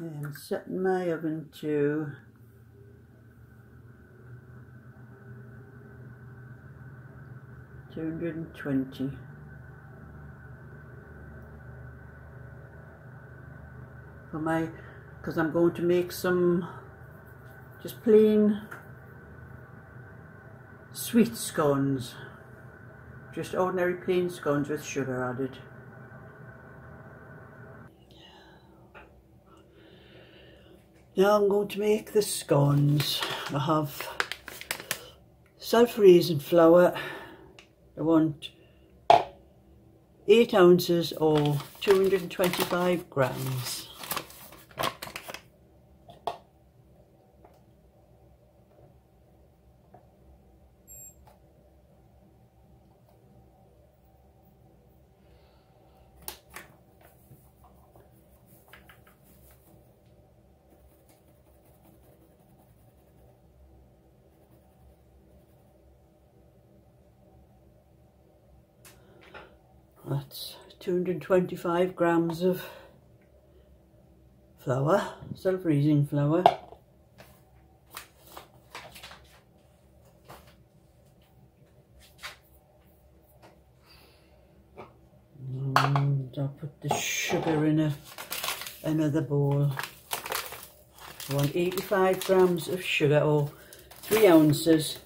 I'm setting my oven to 220. For my, because I'm going to make some just plain sweet scones, just ordinary plain scones with sugar added. Now I'm going to make the scones. I have self-raising flour. I want 8 ounces or 225 grams. That's 225 grams of flour, self-raising flour. And I'll put the sugar in another bowl. I want 85 grams of sugar, or 3 ounces.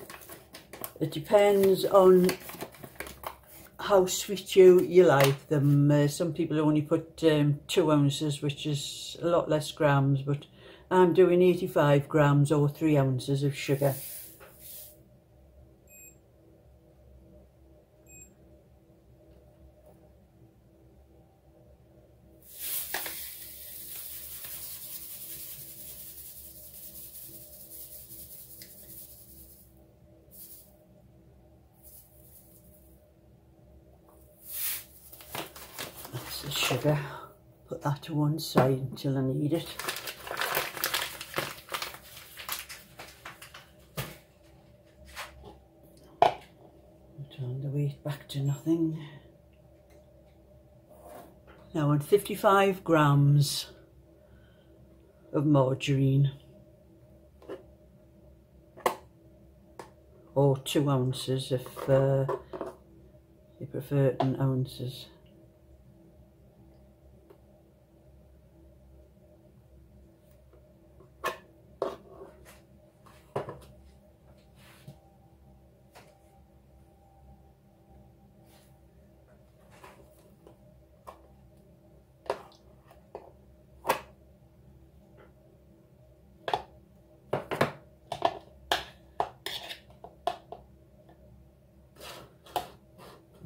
It depends on how sweet you like them. Some people only put 2 ounces, which is a lot less grams, but I'm doing 85 grams or 3 ounces of sugar. The sugar, put that to one side until I need it. Turn the weight back to nothing. Now on 55 grams of margarine, or 2 ounces if you prefer it in ounces.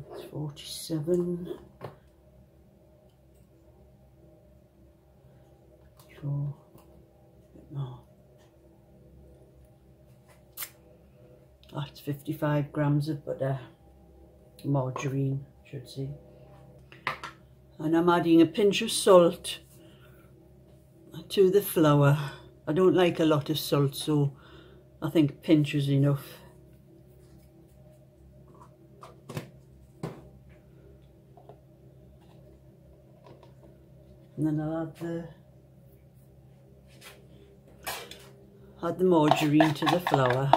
That's 47. Sure. A bit more. That's 55 grams of butter, margarine, should say. And I'm adding a pinch of salt to the flour. I don't like a lot of salt, so I think a pinch is enough. And then I'll add the margarine to the flour.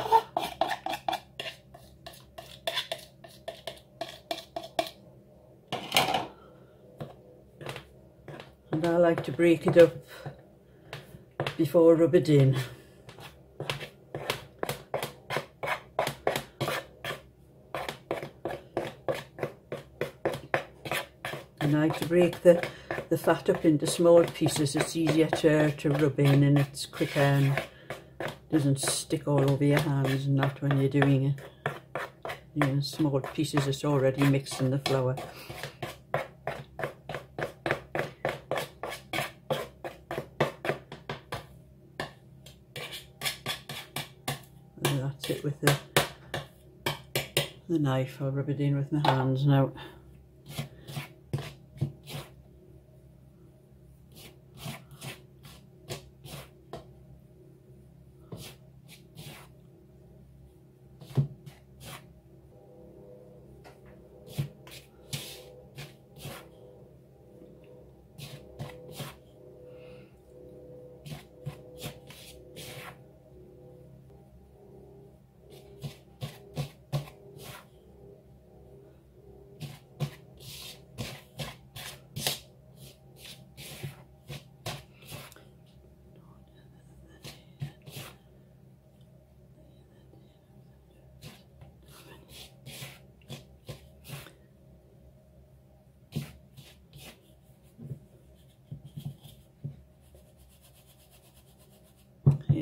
And I like to break it up before I rub it in. And I like to break the fat up into small pieces. It's easier to rub in, and it's quicker and doesn't stick all over your hands and that when you're doing it. You know, small pieces, it's already mixed in the flour. And that's it with the knife. I'll rub it in with my hands now.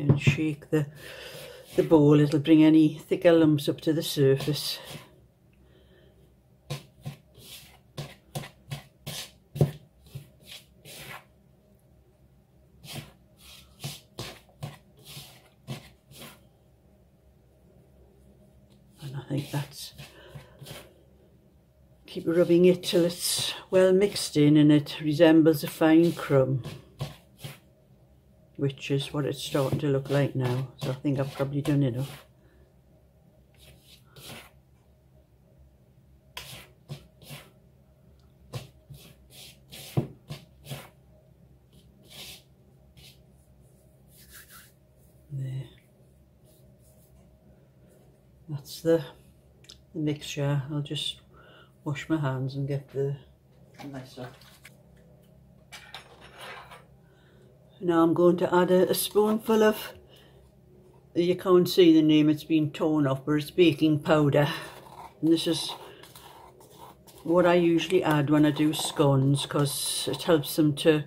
there and shake the bowl. It'll bring any thicker lumps up to the surface. And I think that's, keep rubbing it till it's well mixed in and it resembles a fine crumb, which is what it's starting to look like now. So I think I've probably done enough. There. That's the mixture. I'll just wash my hands and get the mess up. Now I'm going to add a spoonful of, you can't see the name, it's been torn off, but it's baking powder. And this is what I usually add when I do scones, because it helps them to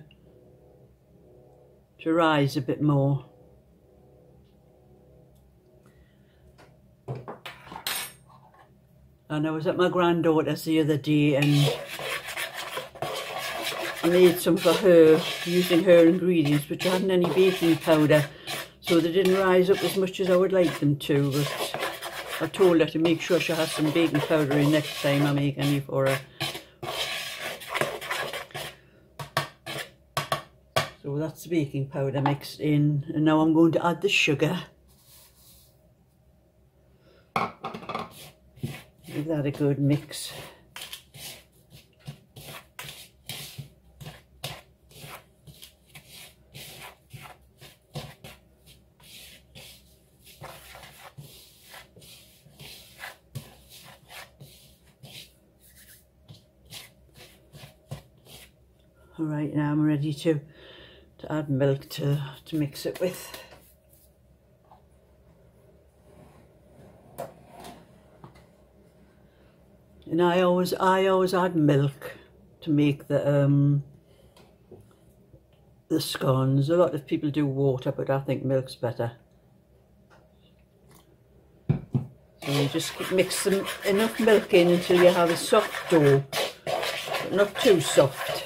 rise a bit more. And I was at my granddaughter's the other day and I made some for her using her ingredients, but she hadn't any baking powder, so they didn't rise up as much as I would like them to. But I told her to make sure she has some baking powder in next time I make any for her. So that's the baking powder mixed in, and now I'm going to add the sugar. Give that a good mix. All right, now I'm ready to add milk to mix it with. And I always add milk to make the scones. A lot of people do water, but I think milk's better. So you just mix them enough milk in until you have a soft dough, but not too soft.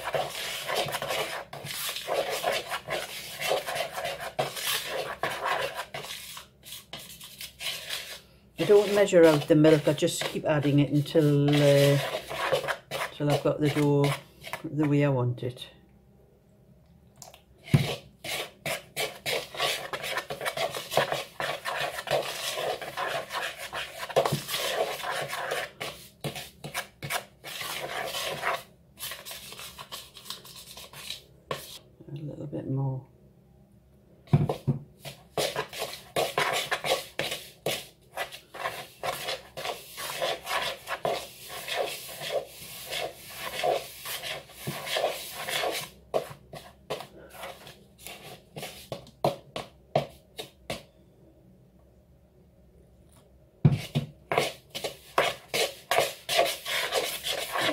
I don't measure out the milk, I just keep adding it until I've got the dough the way I want it. A little bit more.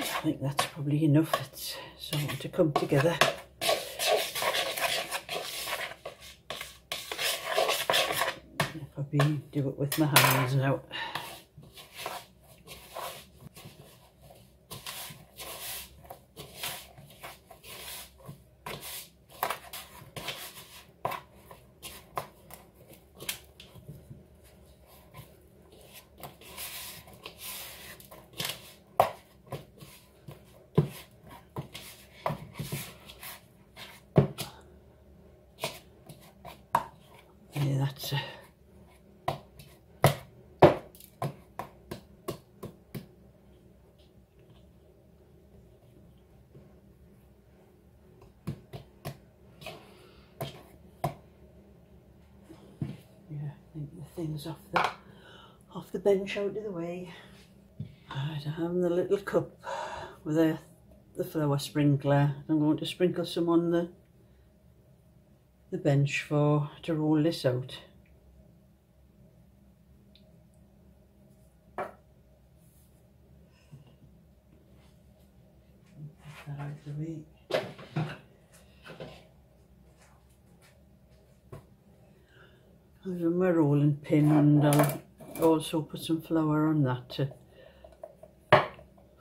I think that's probably enough. It's starting to come together. I'll probably do it with my hands now. Yeah, that's yeah, I think the thing's off the bench out of the way. Right, I have the little cup with the flour sprinkler. I'm going to sprinkle some on the bench to roll this out. Put that out the way. I've got my rolling pin, and I'll also put some flour on that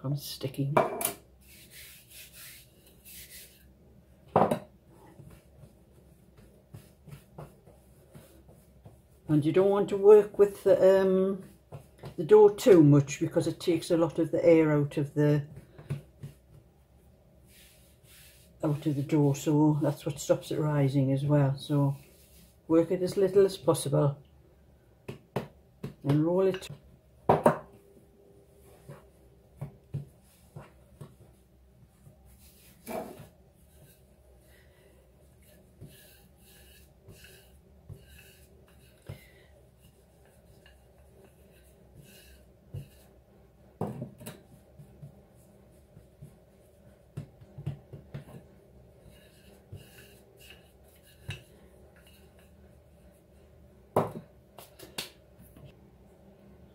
from sticking. And you don't want to work with the dough too much, because it takes a lot of the air out of the dough, so that's what stops it rising as well. So work it as little as possible and roll it.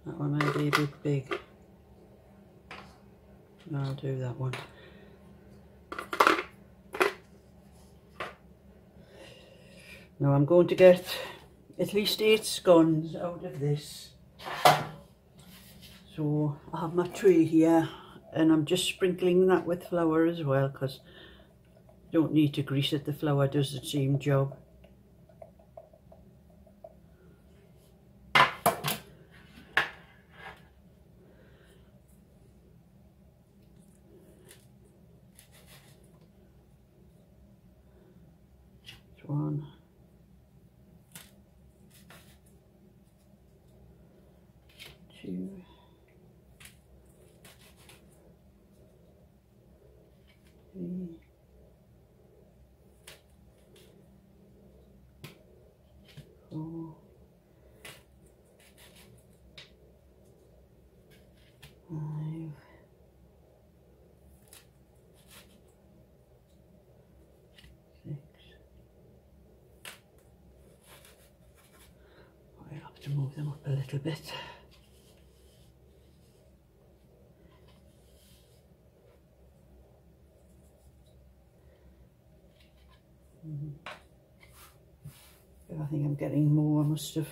That one might be a bit big. I'll do that one. Now I'm going to get at least 8 scones out of this. So I have my tray here, and I'm just sprinkling that with flour as well, because you don't need to grease it, the flour does the same job. One, two, three, 4, 5, 6. I have to move them up a little bit. I think I'm getting more. I must have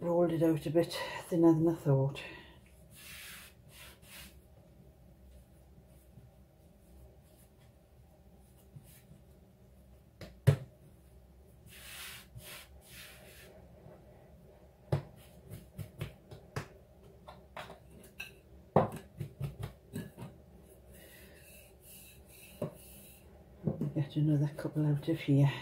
rolled it out a bit thinner than I thought. Get another couple out of here.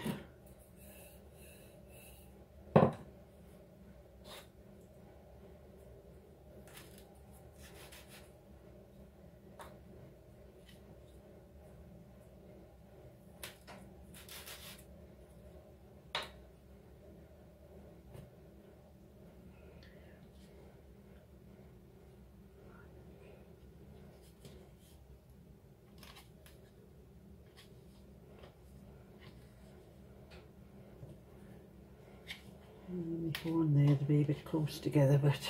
Go on there to be a bit close together, but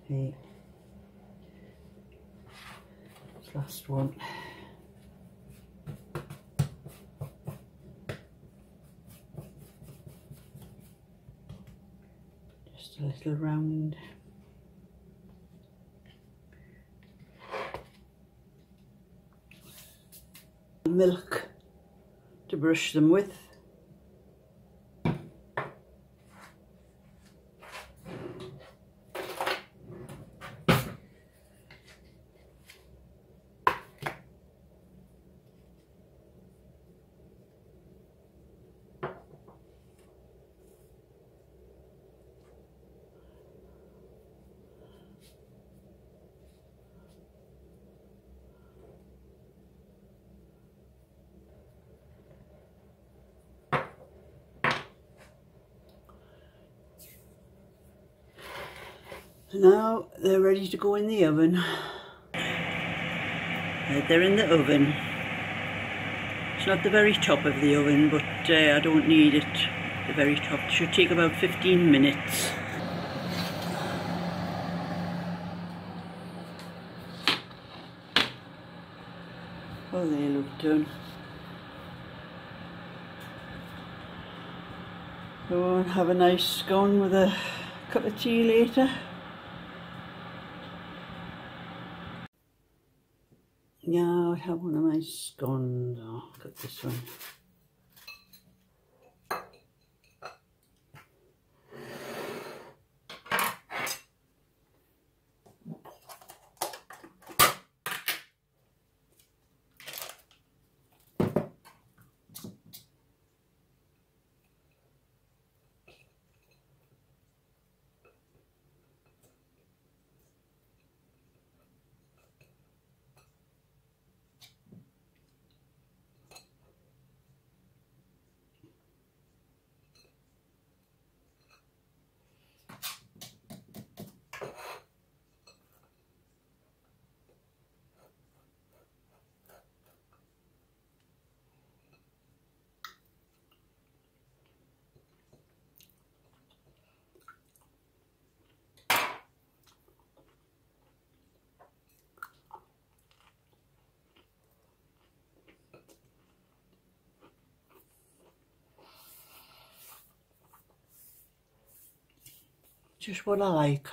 hey, this last one. Just a little round. Milk to brush them with. Now they're ready to go in the oven. They're in the oven. It's not the very top of the oven, but I don't need it. The very top. It should take about 15 minutes. Oh, they look done. Go and have a nice scone with a cup of tea later. Now I have one of my scones. Oh, got this one. Just what I like.